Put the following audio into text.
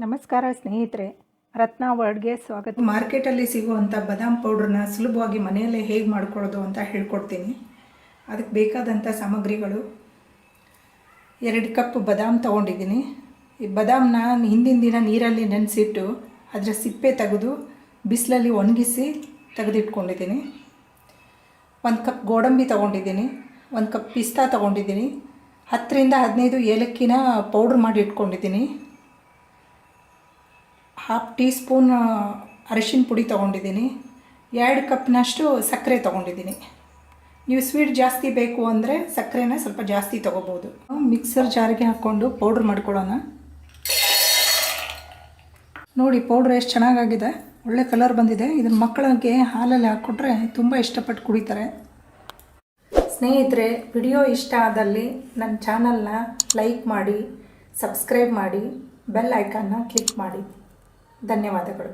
ನಮಸ್ಕಾರ ಸ್ನೇಹಿತರೆ, ರತ್ನ ವರ್ಡ್ಗೆ ಸ್ವಾಗತ. ಮಾರ್ಕೆಟಲ್ಲಿ ಸಿಗುವಂಥ ಬಾದಾಮ್ ಪೌಡ್ರನ್ನ ಸುಲಭವಾಗಿ ಮನೆಯಲ್ಲೇ ಹೇಗೆ ಮಾಡ್ಕೊಳ್ಳೋದು ಅಂತ ಹೇಳ್ಕೊಡ್ತೀನಿ. ಅದಕ್ಕೆ ಬೇಕಾದಂಥ ಸಾಮಗ್ರಿಗಳು: 2 ಕಪ್ ಬಾದಾಮ್ ತೊಗೊಂಡಿದ್ದೀನಿ. ಈ ಬಾದಾಮನ್ನ ಹಿಂದಿನ ದಿನ ನೀರಲ್ಲಿ ನೆನೆಸಿಟ್ಟು ಅದರ ಸಿಪ್ಪೆ ತೆಗೆದು ಬಿಸಿಲಲ್ಲಿ ಒಣಗಿಸಿ ತೆಗೆದಿಟ್ಕೊಂಡಿದ್ದೀನಿ. 1 ಕಪ್ ಗೋಡಂಬಿ ತೊಗೊಂಡಿದ್ದೀನಿ. 1 ಕಪ್ ಪಿಸ್ತಾ ತೊಗೊಂಡಿದ್ದೀನಿ. 10 ರಿಂದ 15 ಏಲಕ್ಕಿನ ಪೌಡ್ರ್ ಮಾಡಿ ಇಟ್ಕೊಂಡಿದ್ದೀನಿ. 1/2 ಟೀ ಸ್ಪೂನ್ ಅರಿಶಿನ ಪುಡಿ ತೊಗೊಂಡಿದ್ದೀನಿ. 2 ಕಪ್ನಷ್ಟು ಸಕ್ಕರೆ ತೊಗೊಂಡಿದ್ದೀನಿ. ನೀವು ಸ್ವೀಟ್ ಜಾಸ್ತಿ ಬೇಕು ಅಂದರೆ ಸಕ್ಕರೆನ ಸ್ವಲ್ಪ ಜಾಸ್ತಿ ತೊಗೋಬೋದು. ಮಿಕ್ಸರ್ ಜಾರಿಗೆ ಹಾಕ್ಕೊಂಡು ಪೌಡ್ರ್ ಮಾಡ್ಕೊಳ್ಳೋಣ. ನೋಡಿ, ಪೌಡ್ರ್ ಎಷ್ಟು ಚೆನ್ನಾಗಾಗಿದೆ, ಒಳ್ಳೆ ಕಲರ್ ಬಂದಿದೆ. ಇದನ್ನು ಮಕ್ಕಳಿಗೆ ಹಾಲಲ್ಲಿ ಹಾಕ್ಕೊಟ್ರೆ ತುಂಬ ಇಷ್ಟಪಟ್ಟು ಕುಡಿತಾರೆ. ಸ್ನೇಹಿತರೆ, ವಿಡಿಯೋ ಇಷ್ಟ ಆದಲ್ಲಿ ನನ್ನ ಚಾನಲ್ನ ಲೈಕ್ ಮಾಡಿ, ಸಬ್ಸ್ಕ್ರೈಬ್ ಮಾಡಿ, ಬೆಲ್ ಐಕಾನ್ನ ಕ್ಲಿಕ್ ಮಾಡಿ. ಧನ್ಯವಾದಗಳು.